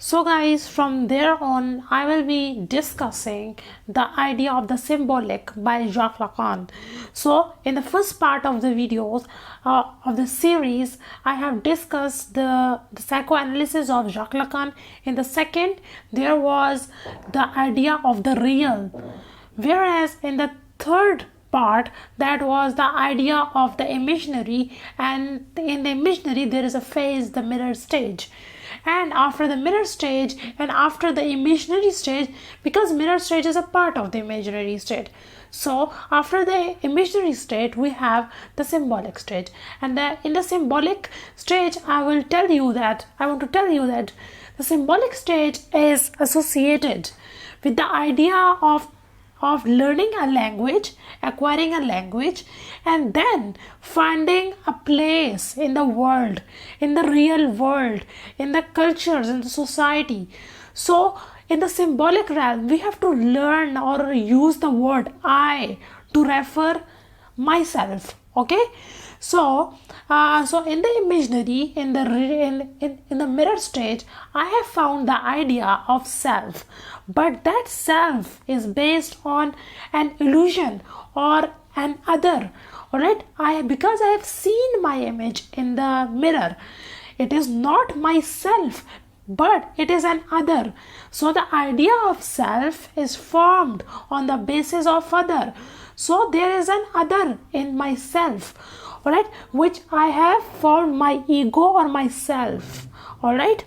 So guys, from there on I will be discussing the idea of the symbolic by Jacques Lacan. So in the first part of the videos of the series, I have discussed the psychoanalysis of Jacques Lacan. In the second, there was the idea of the real. Whereas in the third part, that was the idea of the imaginary, and in the imaginary there is a phase, the mirror stage. And after the mirror stage and after the imaginary stage, because mirror stage is a part of the imaginary state, so after the imaginary state we have the symbolic stage. And in the symbolic stage I want to tell you that the symbolic stage is associated with the idea of learning a language, acquiring a language, and then finding a place in the world, in the real world, in the cultures, in the society. So in the symbolic realm, we have to learn or use the word I to refer myself. Okay, so in the imaginary, in the mirror stage, I have found the idea of self, but that self is based on an illusion or an other. All right, because I have seen my image in the mirror, it is not myself, but it is an other. So the idea of self is formed on the basis of other. So there is an other in myself, all right, which I have formed my ego or myself. All right,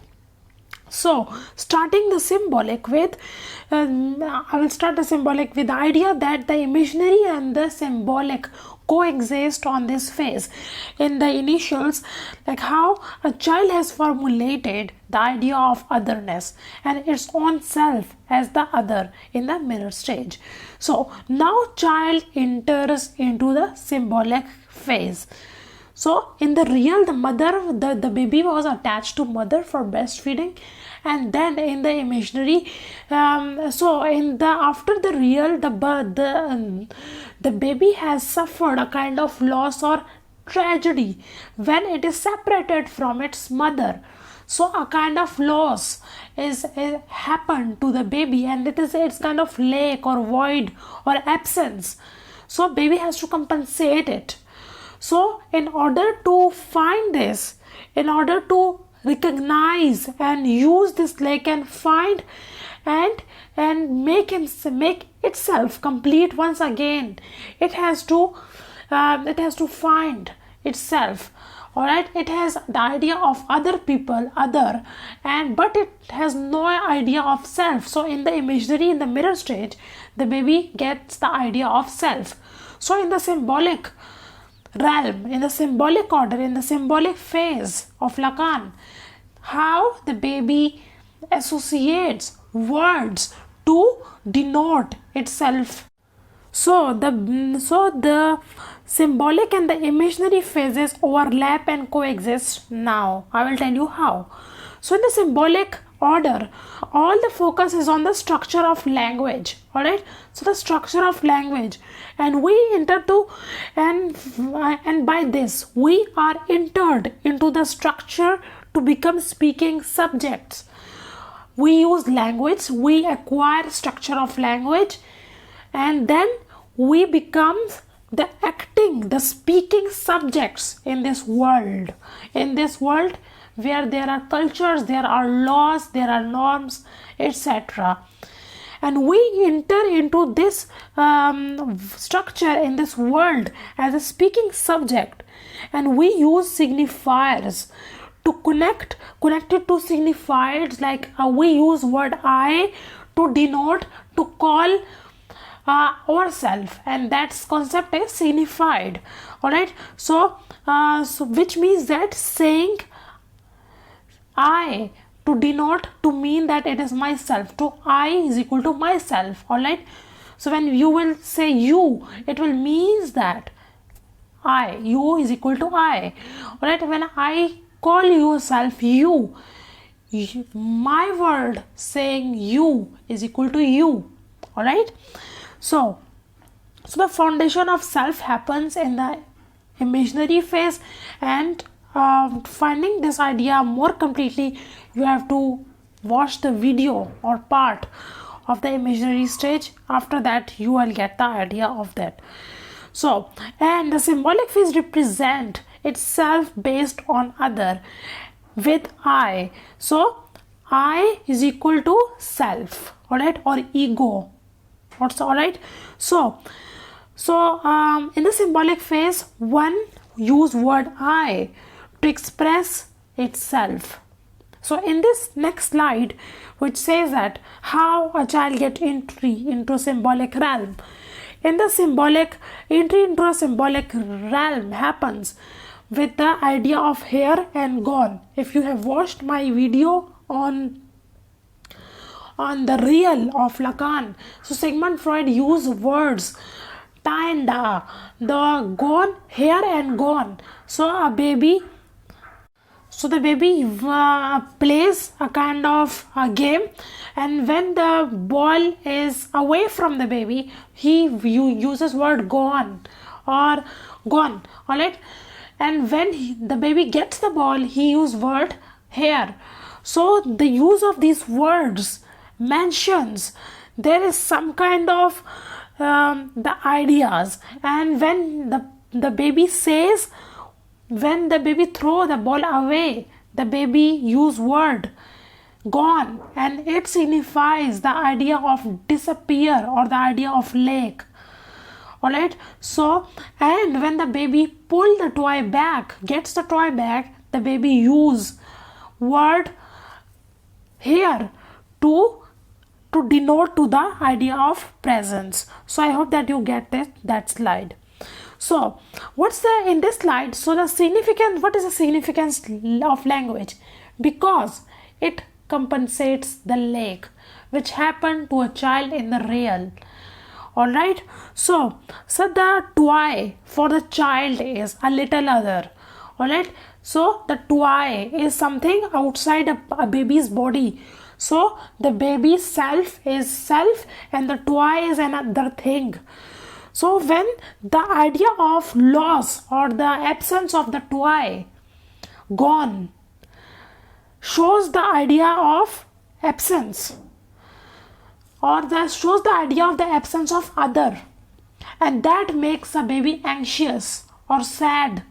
so starting the symbolic with I will start the symbolic with the idea that the imaginary and the symbolic coexist on this phase. In the initials, like how a child has formulated the idea of otherness and its own self as the other in the mirror stage. So now child enters into the symbolic phase. So in the real, the mother, the baby was attached to mother for breastfeeding, and then in the imaginary, so in the after the real, the baby has suffered a kind of loss or tragedy when it is separated from its mother. So a kind of loss is happened to the baby, and it's kind of lack or void or absence. So baby has to compensate it. So in order to find this, in order to recognize and use this lack and find and make itself complete once again, it has to find itself. All right, it has the idea of other people, other, and but it has no idea of self. So in the imaginary, in the mirror stage, the baby gets the idea of self. So in the symbolic realm, in the symbolic order, in the symbolic phase of Lacan, how the baby associates words to denote itself. So the symbolic and the imaginary phases overlap and coexist. Now I will tell you how. So in the symbolic order, all the focus is on the structure of language. All right, so the structure of language, and we enter to and by this we are entered into the structure to become speaking subjects. We use language, we acquire structure of language, and then we become the acting, the speaking subjects in this world. In this world where there are cultures, there are laws, there are norms, etc. And we enter into this structure in this world as a speaking subject, and we use signifiers to connect it to signifiers, like we use word I to denote, to call ourselves, and that concept is signified. All right, so which means that saying I to denote, to mean that it is myself, to I is equal to myself. All right, so when you will say you, it will means that you is equal to I. All right, when I call yourself you, my word saying you is equal to you. All right, so the foundation of self happens in the imaginary phase, and finding this idea more completely, you have to watch the video or part of the imaginary stage. After that you will get the idea of that. So, and the symbolic phase represent itself based on other with I. So I is equal to self, alright, or ego. Alright. So in the symbolic phase, one use word I to express itself. So in this next slide, which says that how a child get entry into symbolic realm. In the symbolic, entry into a symbolic realm happens with the idea of here and gone. If you have watched my video on the real of Lacan, so Sigmund Freud used words ta and da, the gone, here and gone. So the baby plays a kind of a game, and when the ball is away from the baby, he uses word gone or gone, alright, and when the baby gets the ball, he uses word here. So the use of these words mentions there is some kind of the ideas, and when the baby says, when the baby throw the ball away, the baby use word gone, and it signifies the idea of disappear or the idea of lake, alright. So, and when the baby pull the toy back, gets the toy back, the baby use word here to denote to the idea of presence. So I hope that you get that slide. So what's the in this slide? So the significance, what is the significance of language? Because it compensates the lake which happened to a child in the real. Alright, so the toy for the child is a little other. Alright, so the toy is something outside a baby's body. So the baby's self is self and the toy is another thing. So when the idea of loss or the absence of the toy gone shows the idea of absence, or that shows the idea of the absence of other, and that makes a baby anxious or sad.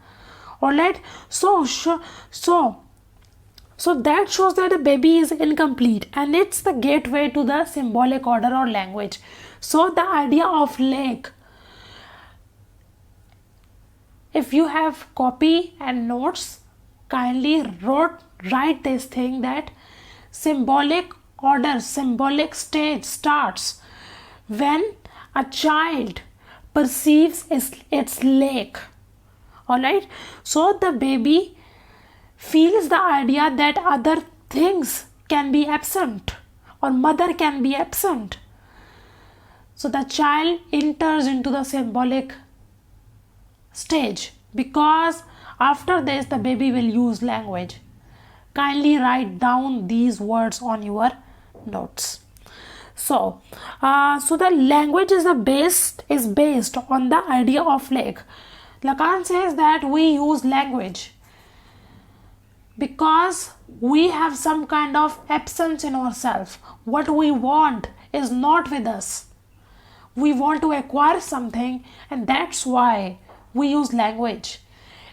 Alright, so that shows that the baby is incomplete, and it's the gateway to the symbolic order or language. So the idea of lake, if you have copy and notes, kindly write this thing that symbolic order, symbolic stage starts when a child perceives its lake. Alright, so the baby feels the idea that other things can be absent or mother can be absent. So the child enters into the symbolic stage, because after this the baby will use language. Kindly write down these words on your notes. So the language is based on the idea of lake. Lacan says that we use language because we have some kind of absence in ourselves. What we want is not with us. We want to acquire something, and that's why we use language.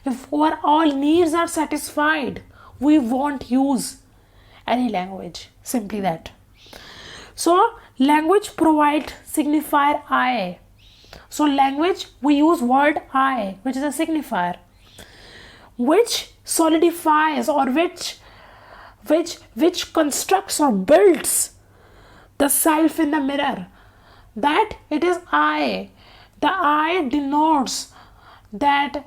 If our all needs are satisfied, we won't use any language. Simply that. So language provide signifier I. So language, we use word I, which is a signifier, which solidifies or which constructs or builds the self in the mirror. That it is I. The I denotes that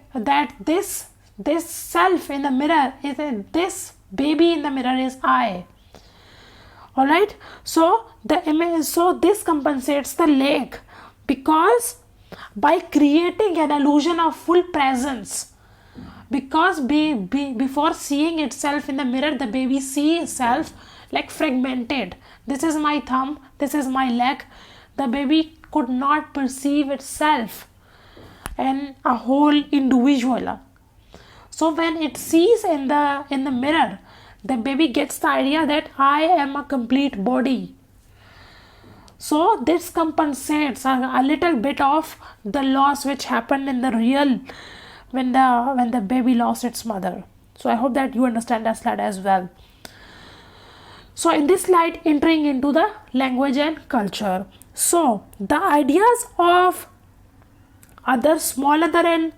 this self in the mirror is this baby in the mirror is I. Alright, so this compensates the lake, because by creating an illusion of full presence, because before seeing itself in the mirror, the baby sees itself like fragmented. This is my thumb, this is my leg. The baby could not perceive itself and a whole individual. So when it sees in the mirror, the baby gets the idea that I am a complete body. So this compensates a little bit of the loss which happened in the real when the baby lost its mother. So I hope that you understand that slide as well. So in this slide, entering into the language and culture. So the ideas of other, small other and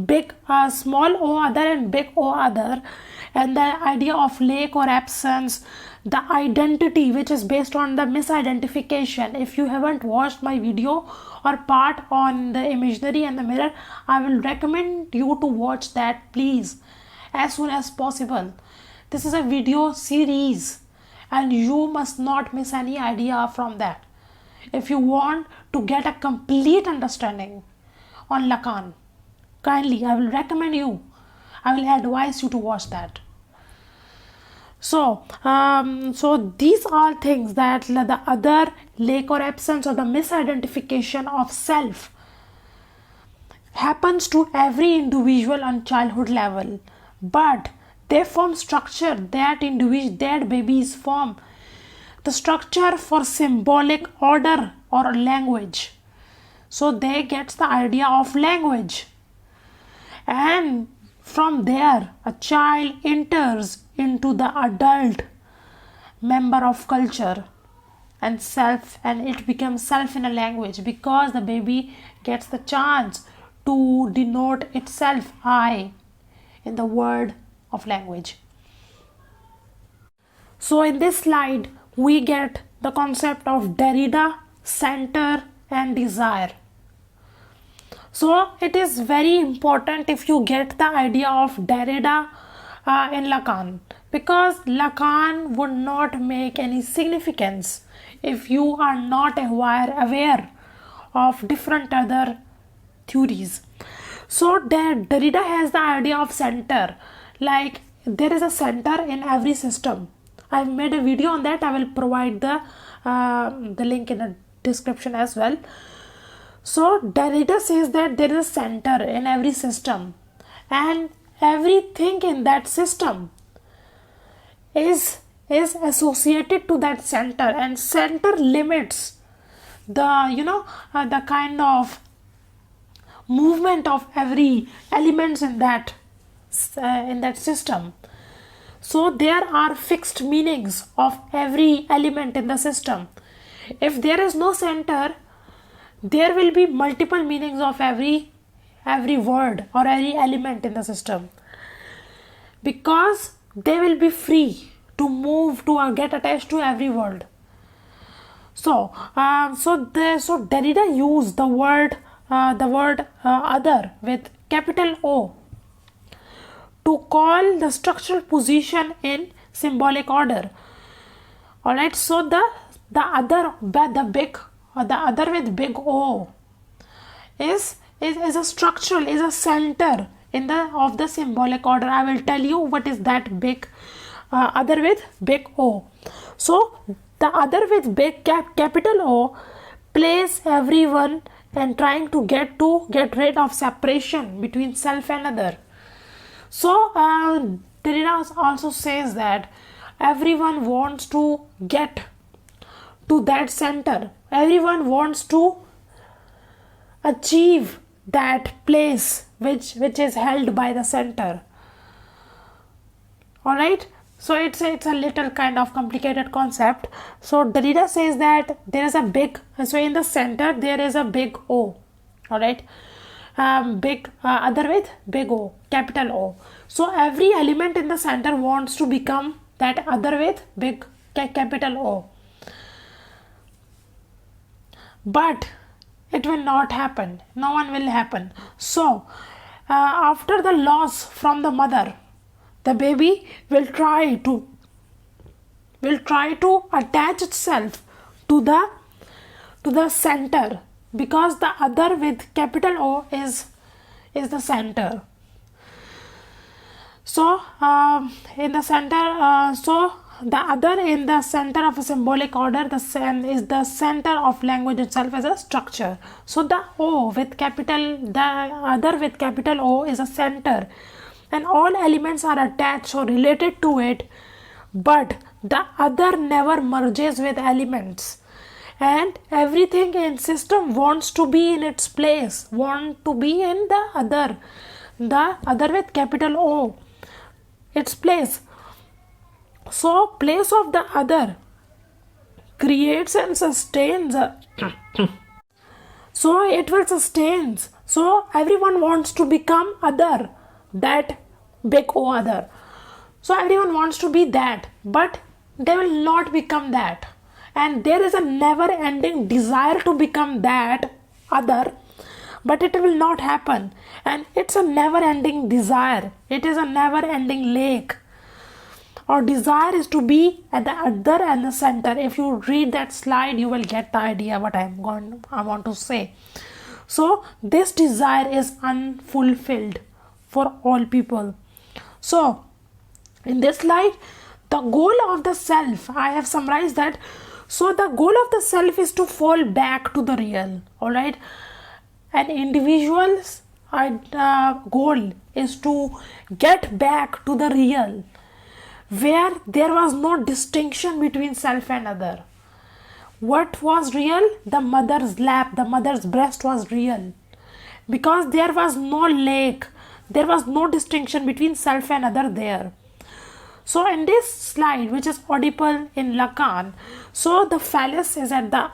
big small o other and big o other, and the idea of lack or absence, the identity which is based on the misidentification. If you haven't watched my video or part on the imaginary and the mirror, I will recommend you to watch that, please, as soon as possible. This is a video series and you must not miss any idea from that if you want to get a complete understanding on Lacan. Kindly, I will recommend you, I will advise you to watch that. So these are things that the other, lack or absence, or the misidentification of self happens to every individual on childhood level, but they form structure that babies form the structure for symbolic order or language. So they get the idea of language, and from there a child enters into the adult member of culture and self, and it becomes self in a language because the baby gets the chance to denote itself, I, in the word of language. So in this slide we get the concept of Derrida, center and desire. So it is very important if you get the idea of Derrida in Lacan, because Lacan would not make any significance if you are not aware of different other theories. So Derrida has the idea of center, like there is a center in every system. I've made a video on that. I will provide the link in the description as well. So Derrida says that there is a center in every system, and everything in that system is associated to that center, and center limits the the kind of movement of every elements in that system. So there are fixed meanings of every element in the system. If there is no center, there will be multiple meanings of every word or every element in the system, because they will be free to move to or get attached to every word. So Derrida used the word other with capital O to call the structural position in symbolic order. Alright, so the other with big O is a structural, is a center of the symbolic order. I will tell you what is that big other with big O. So the other with big capital O plays everyone and trying to get rid of separation between self and other. So Derrida also says that everyone wants to get to that center. Everyone wants to achieve that place which is held by the center. Alright, so it's a little kind of complicated concept. So Derrida says that there is a big, so in the center there is a big O. Alright, big other with big O, capital O. So every element in the center wants to become that other with big capital O, but it will not happen. No one will happen. So after the loss from the mother, the baby will try to attach itself to the center, because the other with capital O is the center. So in the center, so the other in the center of a symbolic order, is the center of language itself as a structure. So the O with the other with capital O is a center, and all elements are attached or related to it but the other never merges with elements, and everything in system wants to be in its place, want to be in the other with capital O, its place. So place of the other creates and sustains so it will sustains. So everyone wants to become other, that big O other. So everyone wants to be that, but they will not become that, and there is a never ending desire to become that other, but it will not happen, and it's a never ending desire. It is a never ending lake. Our desire is to be at the other and the center. If you read that slide, you will get the idea what I want to say. So this desire is unfulfilled for all people. So in this slide, the goal of the self, I have summarized that. So the goal of the self is to fall back to the real. All right, an individual's goal is to get back to the real, where there was no distinction between self and other. What was real? The mother's lap, the mother's breast was real, because there was no lake, there was no distinction between self and other there. So in this slide, which is Oedipal in Lacan, so the phallus is at the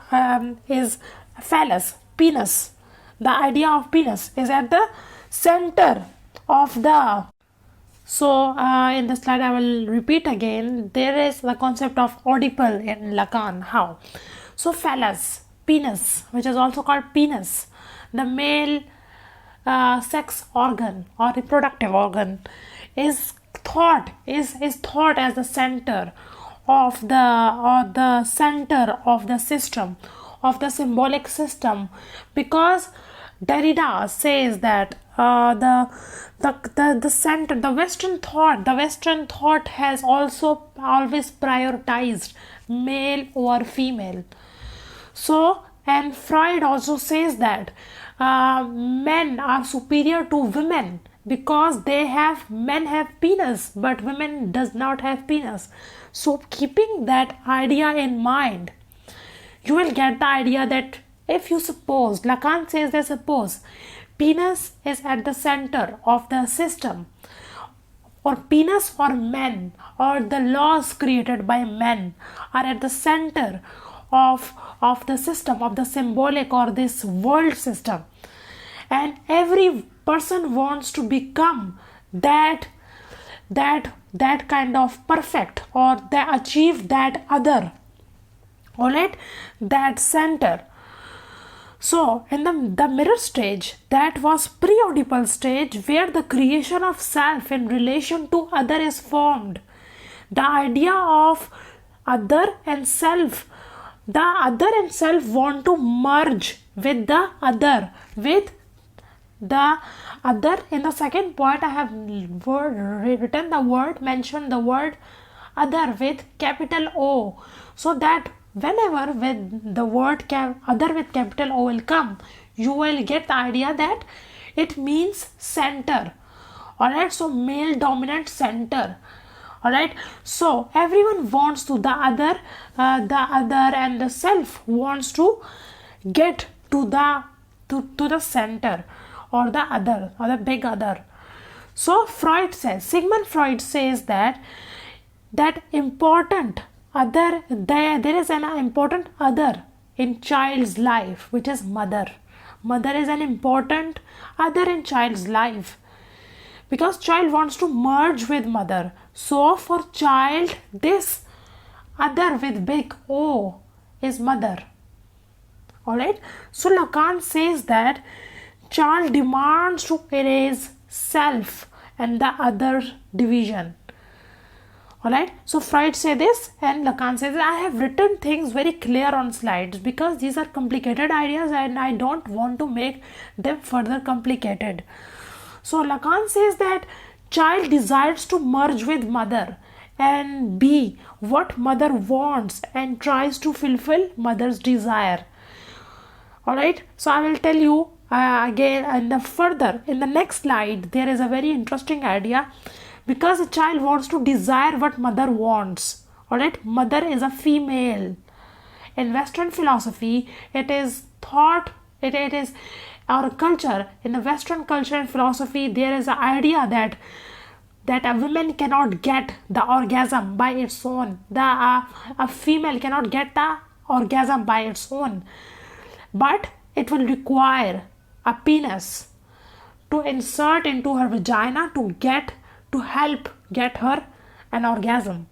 penis. The idea of penis is at the center of the. So in the slide, I will repeat again. There is the concept of Oedipal in Lacan. How? So phallus, penis, which is also called penis, the male sex organ or reproductive organ, is thought as the center of the center of the system, of the symbolic system, because Derrida says that the center, the Western thought has also always prioritized male over female. So, and Freud also says that men are superior to women because men have penis, but women does not have penis. So keeping that idea in mind, you will get the idea that if you suppose, Lacan says that suppose penis is at the center of the system, or penis for men, or the laws created by men are at the center of the system, of the symbolic or this world system, and every person wants to become that kind of perfect, or they achieve that other, all right, that center. So in the mirror stage, that was pre-Oedipal stage, where the creation of self in relation to other is formed. The idea of other and self, the other and self want to merge with the other, in the second point I have mentioned the word other with capital O, so that whenever with the word other with capital O will come, you will get the idea that it means center. Alright, so male dominant center. Alright, so everyone wants to the other and the self wants to get to the center, or the other, or the big other. So Sigmund Freud says that important other, there is an important other in child's life, which is mother. Mother is an important other in child's life, because child wants to merge with mother. So for child, this other with big O is mother. Alright, so Lacan says that child demands to erase self and the other division. Alright, so Freud says this and Lacan says I have written things very clear on slides because these are complicated ideas and I don't want to make them further complicated. So Lacan says that child desires to merge with mother and be what mother wants and tries to fulfill mother's desire. Alright, so I will tell you again in the next slide. There is a very interesting idea, because a child wants to desire what mother wants. Alright, mother is a female. In Western philosophy, it is thought, it is our culture. In the Western culture and philosophy, there is an idea that a woman cannot get the orgasm by its own. A female cannot get the orgasm by its own, but it will require a penis to insert into her vagina to help get her an orgasm.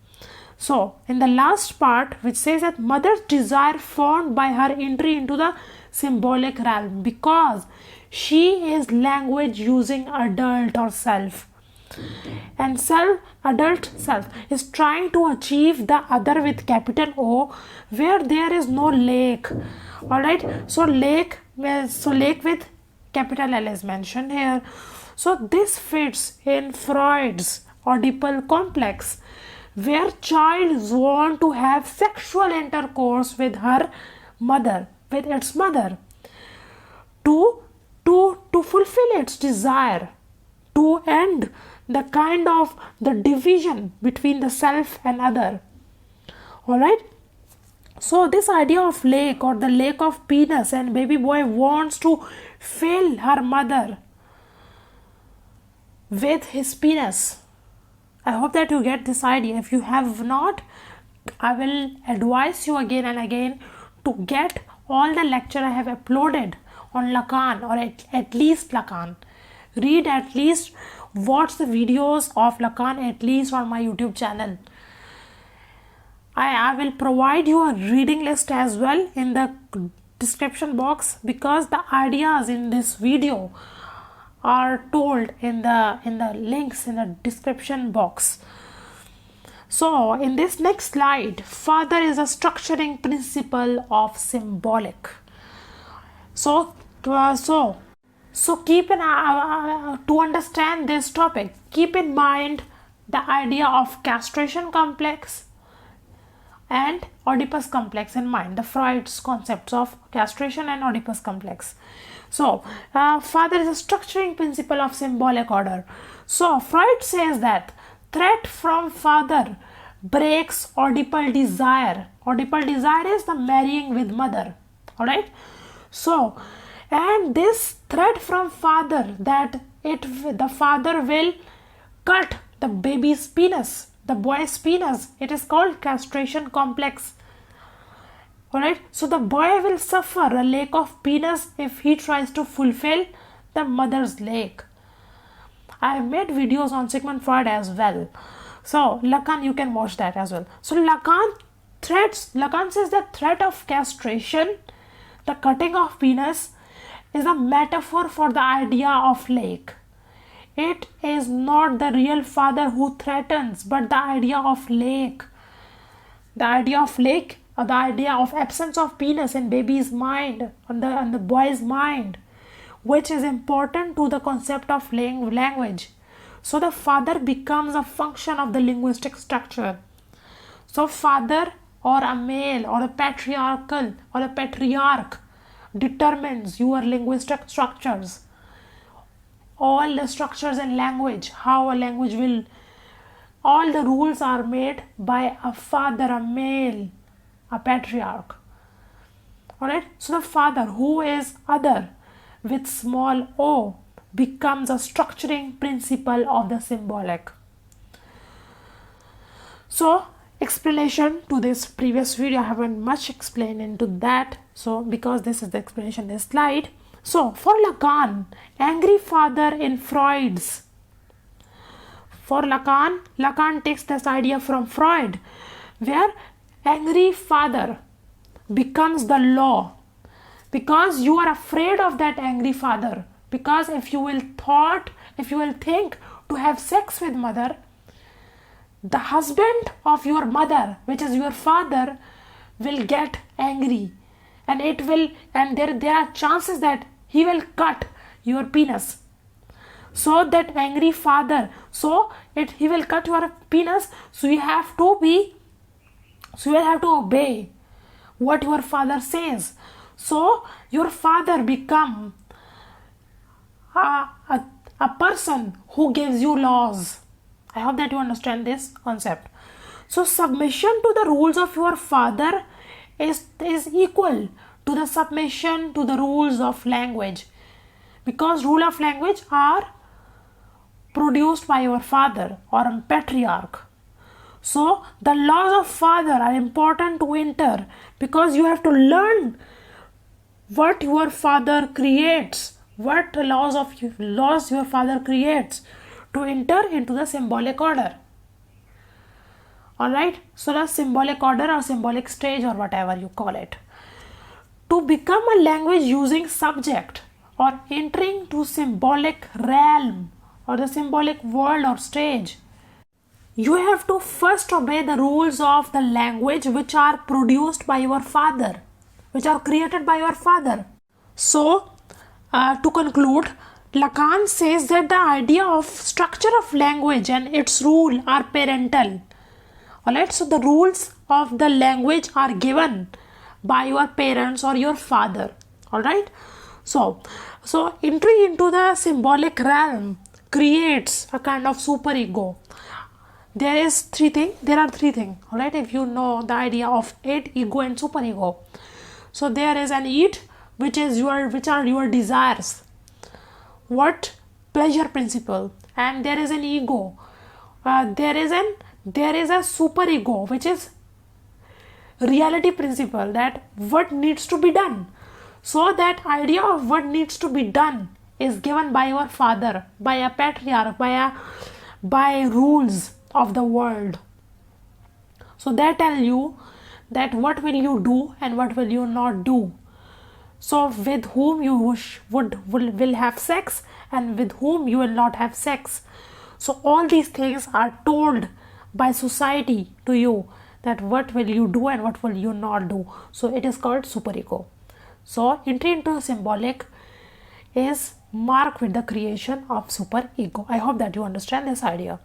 So in the last part, which says that mother's desire formed by her entry into the symbolic realm, because she is language using adult or self, and adult self is trying to achieve the other with capital O, where there is no lake. All right, so lake with capital L is mentioned here. So this fits in Freud's Oedipal complex, where child want to have sexual intercourse with its mother, to fulfill its desire, to end the kind of the division between the self and other. All right, so this idea of lake, or the lake of penis, and baby boy wants to fill her mother with his penis. I hope that you get this idea. If you have not, I will advise you again and again to get all the lecture I have uploaded on Lacan, or at least Lacan. Read at least, watch the videos of Lacan at least on my YouTube channel. I will provide you a reading list as well in the description box, because the ideas in this video are told in the links in the description box. So in this next slide, father is a structuring principle of symbolic. So keep to understand this topic, keep in mind the idea of castration complex and Oedipus complex in mind, the Freud's concepts of castration and Oedipus complex. So father is a structuring principle of symbolic order. So Freud says that threat from father breaks Oedipal desire. Oedipal desire is the marrying with mother. All right. So, and this threat from father, that the father will cut the baby's penis, the boy's penis, it is called castration complex. Alright, so the boy will suffer a lack of penis if he tries to fulfill the mother's lack. I have made videos on Sigmund Freud as well. So Lacan, you can watch that as well. So Lacan says that threat of castration, the cutting of penis, is a metaphor for the idea of lack. It is not the real father who threatens, but the idea of lack. The idea of lack, or the idea of absence of penis in baby's mind, on the boy's mind, which is important to the concept of language. So the father becomes a function of the linguistic structure. So father, or a male, or a patriarchal, or a patriarch, determines your linguistic structures. All the structures in language, how a language will, all the rules are made by a father, a male, a patriarch. Alright, so the father, who is other with small o, becomes a structuring principle of the symbolic. So explanation to this previous video, I haven't much explained into that, so because this is the explanation in this slide. So for Lacan, angry father in Freud's, for Lacan takes this idea from Freud, where angry father becomes the law, because you are afraid of that angry father. Because if you will think to have sex with mother, the husband of your mother, which is your father, will get angry, and there are chances that he will cut your penis. So that angry father, he will cut your penis, so you have to obey what your father says. So your father become a person who gives you laws. I hope that you understand this concept. So submission to the rules of your father is equal to the submission to the rules of language, because rule of language are produced by your father or a patriarch. So the laws of father are important to enter, because you have to learn what your father creates, what laws your father creates to enter into the symbolic order. Alright, so the symbolic order or symbolic stage or whatever you call it. To become a language using subject or entering to symbolic realm or the symbolic world or stage, you have to first obey the rules of the language which are produced by your father, which are created by your father. So, to conclude, Lacan says that the idea of structure of language and its rule are parental. Alright, so the rules of the language are given by your parents or your father. Alright, so entry into the symbolic realm creates a kind of superego. There are three things. Alright, if you know the idea of id, ego and superego. So there is an id, which are your desires, what pleasure principle, and there is an ego. There is a superego, which is reality principle, that what needs to be done. So that idea of what needs to be done is given by your father, by a patriarch, by rules of the world. So they tell you that what will you do and what will you not do. So with whom you will have sex and with whom you will not have sex. So all these things are told by society to you, that what will you do and what will you not do. So it is called superego. So entry into the symbolic is marked with the creation of superego. I hope that you understand this idea.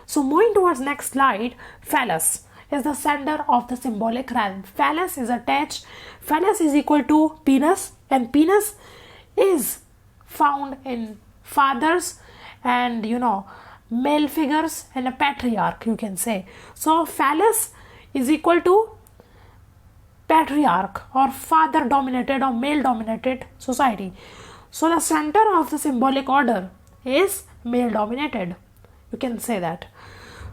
So moving towards next slide, phallus is the center of the symbolic realm. Phallus is attached. Phallus is equal to penis, and penis is found in fathers and male figures and a patriarch, you can say. So phallus is equal to patriarch or father dominated or male dominated society. So the center of the symbolic order is male dominated, you can say that.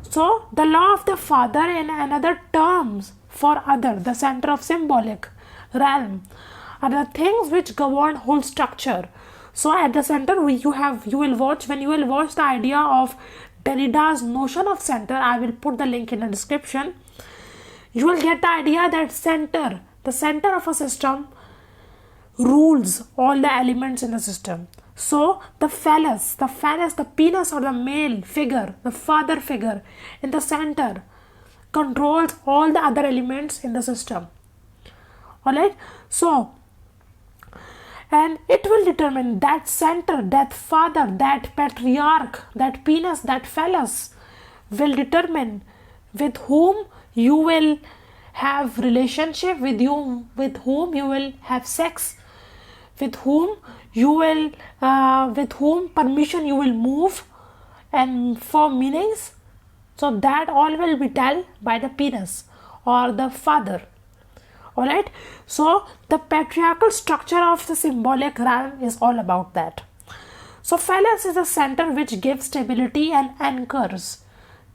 So the law of the father in another terms for other, the center of symbolic realm, are the things which govern whole structure. So at the center when you will watch the idea of Derrida's notion of center, I will put the link in the description. You will get the idea that the center of a system rules all the elements in the system. So the phallus, the penis or the male figure, the father figure in the center controls all the other elements in the system. Alright, so and it will determine that center, that father, that patriarch, that penis, that phallus will determine with whom you will have relationship, with whom you will have sex, with whom permission you will move, and for meanings. So that all will be told by the penis or the father. Alright, so the patriarchal structure of the symbolic realm is all about that. So phallus is the center which gives stability and anchors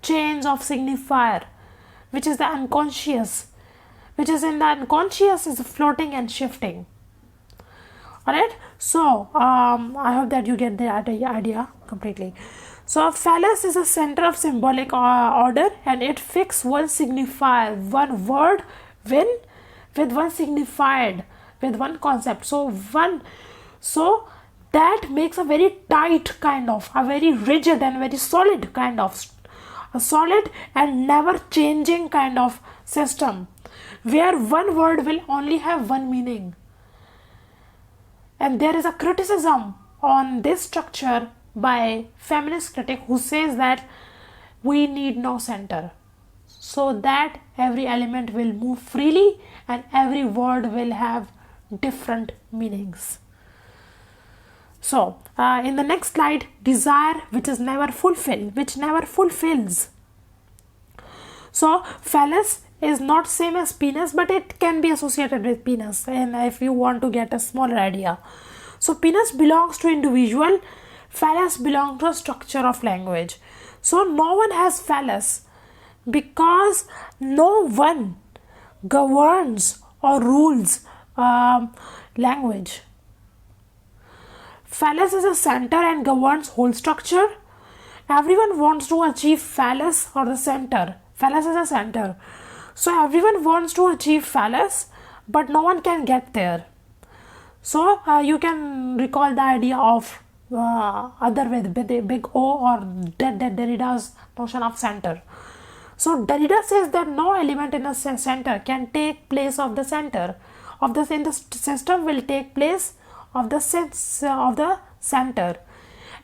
chains of signifier, which is the unconscious, which is in the unconscious is floating and shifting. Alright, so I hope that you get the idea completely. So phallus is the center of symbolic order, and it fixes one signifier, one word with one signified, with one concept. So that makes a very tight kind of, a very rigid and very solid kind of, a solid and never changing kind of system, where one word will only have one meaning. And there is a criticism on this structure by feminist critic who says that we need no center, so that every element will move freely and every word will have different meanings. So in the next slide, desire which never fulfills. So phallus is not same as penis, but it can be associated with penis, and if you want to get a smaller idea. So penis belongs to individual, phallus belongs to a structure of language. So no one has phallus because no one governs or rules language. Phallus is a center and governs whole structure. Everyone wants to achieve phallus or the center. Phallus is a center. So everyone wants to achieve phallus, but no one can get there. So you can recall the idea of other with big O or Derrida's notion of center. So Derrida says that no element in a center can take place of the center of the in the system will take place of the sense of the center,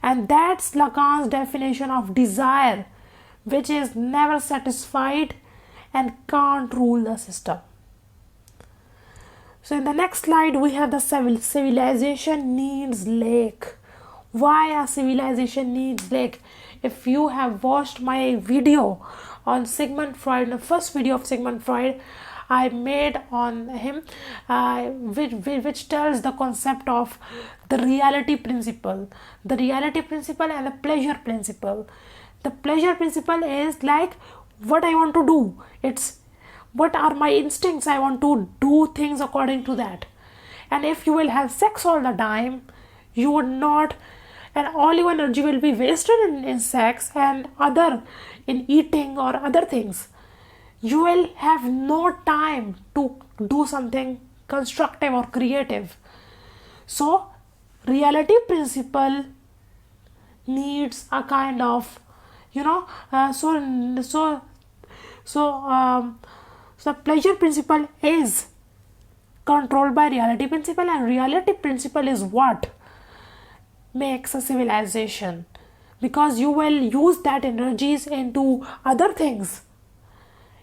and that's Lacan's definition of desire, which is never satisfied and can't rule the system. So in the next slide we have the civilization needs lake. Why a civilization needs lake? If you have watched my video on Sigmund Freud, the first video of Sigmund Freud I made on him, which tells the concept of the reality principle and the pleasure principle. The pleasure principle is like what I want to do. It's what are my instincts. I want to do things according to that. And if you will have sex all the time, you would not, and all your energy will be wasted in sex and other in eating or other things. You will have no time to do something constructive or creative. So reality principle needs a kind of, so pleasure principle is controlled by reality principle, and reality principle is what makes a civilization, because you will use that energies into other things,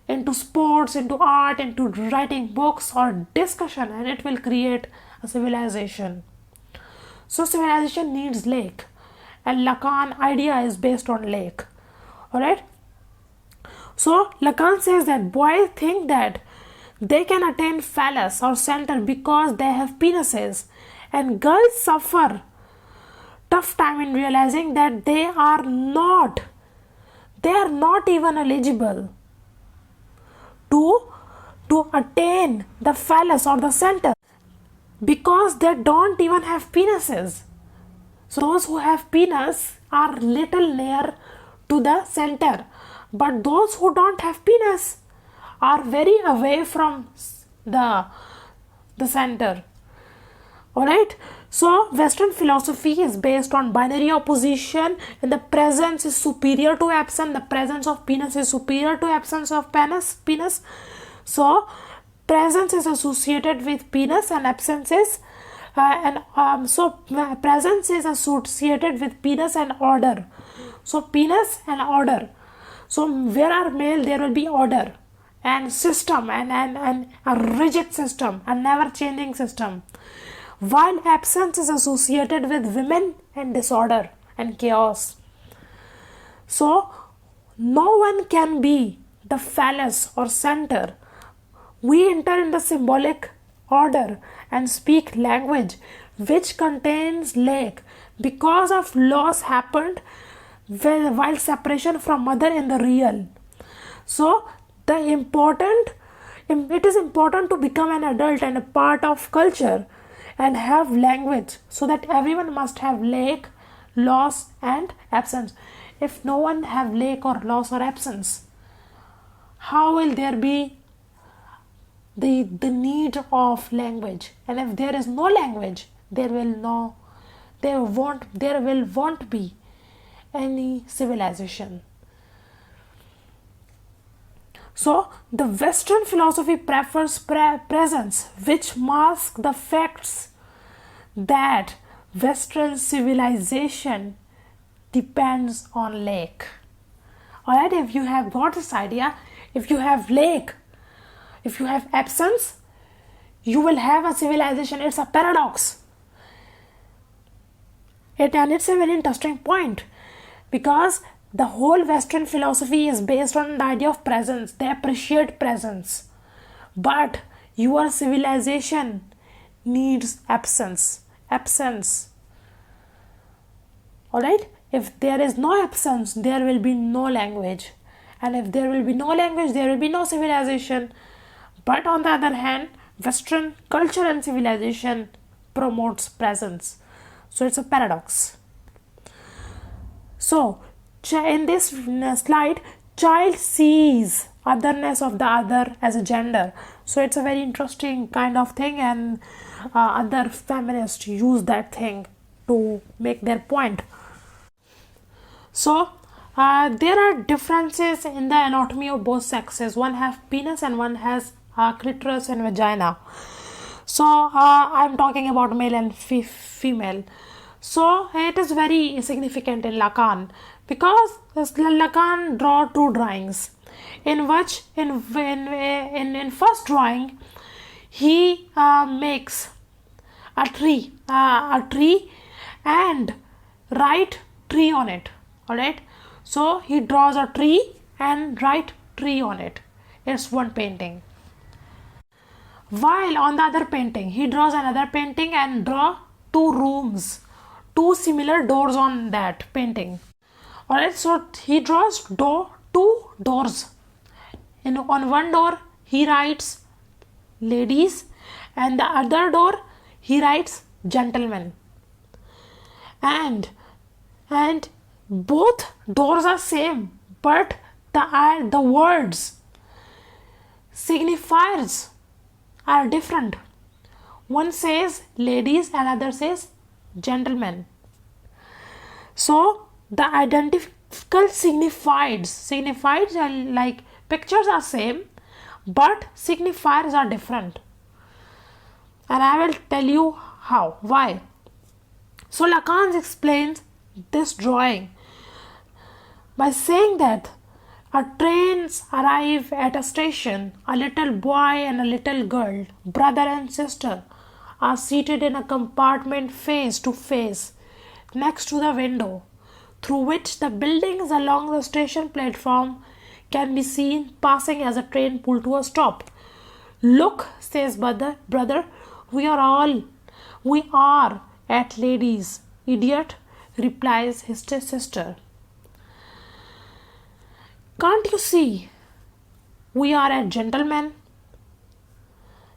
into sports, into art, into writing books or discussion, and it will create a civilization. So civilization needs lake, and Lacan idea is based on lake. Alright, so Lacan says that boys think that they can attain phallus or center because they have penises, and girls suffer tough time in realizing that they are not even eligible to attain the phallus or the center because they don't even have penises. So those who have penis are little near to the center, but those who don't have penis are very away from the center. Alright, so Western philosophy is based on binary opposition, and the presence is superior to absence. The presence of penis is superior to absence of penis. So presence is associated with penis and absence is presence is associated with penis and order. So penis and order. So where are male, there will be order and system and a rigid system, a never changing system. While absence is associated with women and disorder and chaos. So no one can be the phallus or center. We enter in the symbolic order and speak language which contains lake because of loss happened while separation from mother in the real. So it is important to become an adult and a part of culture and have language, so that everyone must have lake, loss and absence. If no one have lake or loss or absence, how will there be the need of language? And if there is no language, there won't be any civilization. So the Western philosophy prefers presence, which masks the facts that Western civilization depends on lake. Alright, if you have got this idea, if you have lake, if you have absence, you will have a civilization. It's a paradox. And it's a very interesting point, because the whole Western philosophy is based on the idea of presence. They appreciate presence. But your civilization needs absence. Absence. Alright? If there is no absence, there will be no language. And if there will be no language, there will be no civilization. But on the other hand, Western culture and civilization promotes presence. So it's a paradox. So in this slide, child sees otherness of the other as a gender. So it's a very interesting kind of thing, and other feminists use that thing to make their point. So there are differences in the anatomy of both sexes. One has penis and one has clitoris and vagina. So I'm talking about male and female. So it is very significant in Lacan, because Lacan draw two drawings, in which in first drawing he makes a tree and write tree on it. Alright, so he draws a tree and write tree on it. It's one painting. While on the other painting, he draws another painting and draw two rooms, two similar doors on that painting. Alright, so he draws two doors. On one door he writes ladies, and the other door he writes gentlemen. And both doors are same, but the words signifiers are different. One says ladies, another says gentlemen. So the identical signifiers are like pictures are same, but signifiers are different. And I will tell you why. So Lacan explains this drawing by saying that trains arrive at a station. A little boy and a little girl, brother and sister, are seated in a compartment face to face next to the window, through which the buildings along the station platform can be seen passing as a train pulled to a stop. Look, says brother, we are at ladies. Idiot, replies his sister. Can't you see? We are at gentlemen.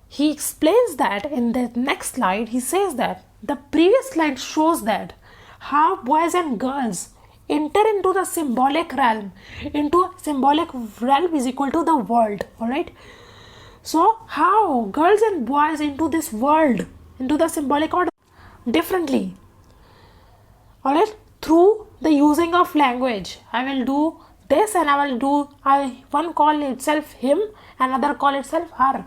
He explains that in the next slide. He says that the previous slide shows that how boys and girls enter into the symbolic realm. Into symbolic realm is equal to the world. Alright. So how girls and boys into this world, into the symbolic order, differently. Alright. Through the using of language. I will do this, and I will do one call itself him, another call itself her.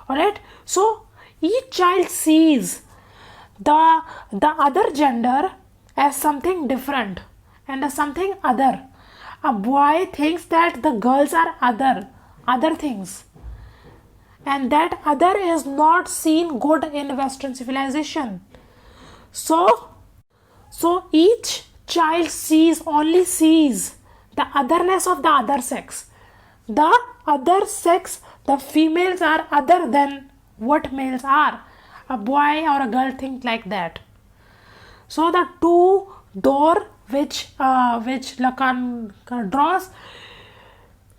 Alright, so each child sees the other gender as something different and as something other. A boy thinks that the girls are other things, and that other is not seen good in Western civilization. So each child only sees the otherness of the other sex. The other sex, the females are other than what males are. A boy or a girl think like that. So the two door which Lacan draws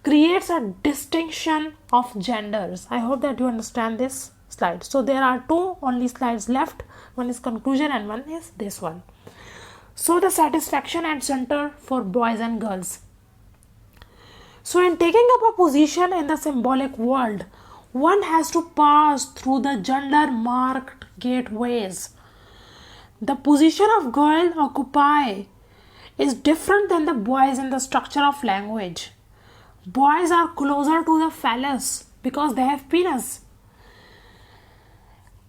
creates a distinction of genders. I hope that you understand this slide. So there are two only slides left. One is conclusion and one is this one. So the satisfaction at center for boys and girls. So in taking up a position in the symbolic world, one has to pass through the gender marked gateways. The position of girl occupy is different than the boys in the structure of language. Boys are closer to the phallus because they have penis.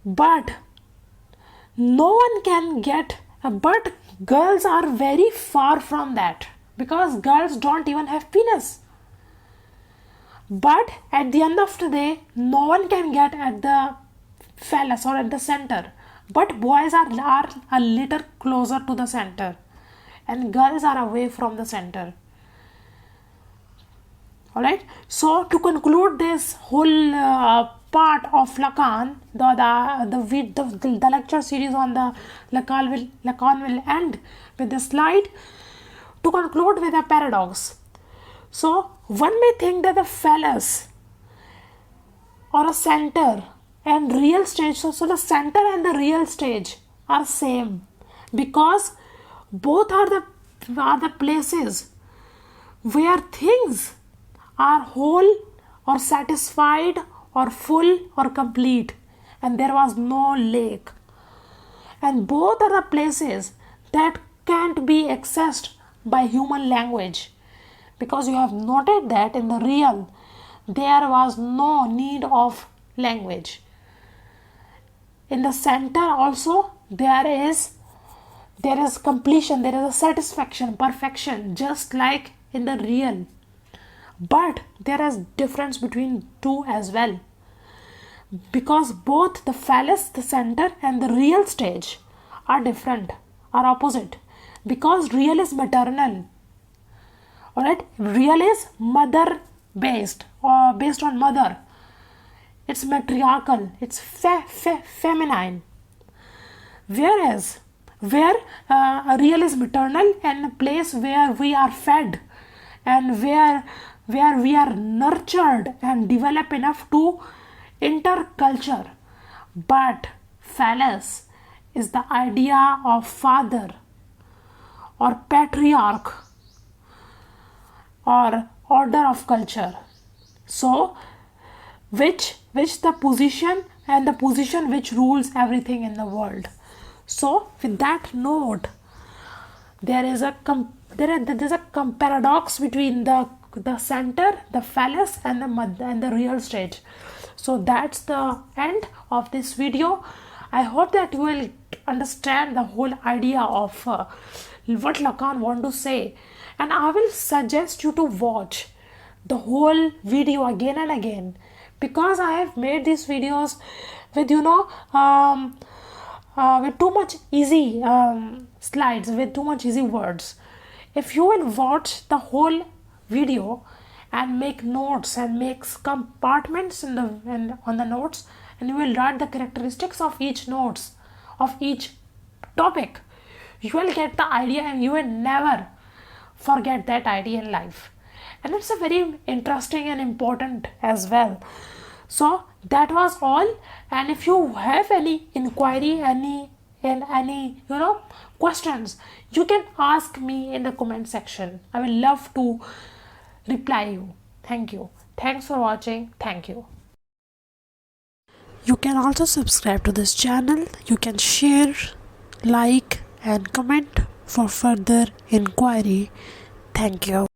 But but girls are very far from that, because girls don't even have penis. But at the end of the day, no one can get at the phallus or at the center. But boys are a little closer to the center, and girls are away from the center. Alright, so to conclude this whole part of Lacan, the lecture series on the Lacan will end with this slide. To conclude with a paradox. So one may think that the phallus or a center and real stage, so the center and the real stage are same, because both are the places where things are whole or satisfied or full or complete, and there was no lack. And both are the places that can't be accessed by human language, because you have noted that in the real there was no need of language. In the center also there is completion, there is a satisfaction, perfection, just like in the real. But there is difference between two as well, because both the phallus, the center, and the real stage are different, are opposite, because real is maternal. Alright, real is mother based, or based on mother. It's matriarchal, it's feminine. Whereas where real is maternal, and a place where we are fed and where we are nurtured and develop enough to interculture. But phallus is the idea of father or patriarch or order of culture. So which the position, and the position which rules everything in the world. So with that note, there is a paradox between the center, the phallus, and the real stage. So that's the end of this video. I hope that you will understand the whole idea of what Lacan want to say, and I will suggest you to watch the whole video again and again, because I have made these videos with with too much easy slides, with too much easy words. If you will watch the whole video and make notes and make compartments on the notes, and you will write the characteristics of each notes of each topic, you will get the idea, and you will never forget that idea in life. And it's a very interesting and important as well. So that was all, and if you have any inquiry, any questions, you can ask me in the comment section. I will love to reply you. Thank you. Thanks for watching. Thank you. You can also subscribe to this channel. You can share, like, and comment for further inquiry. Thank you.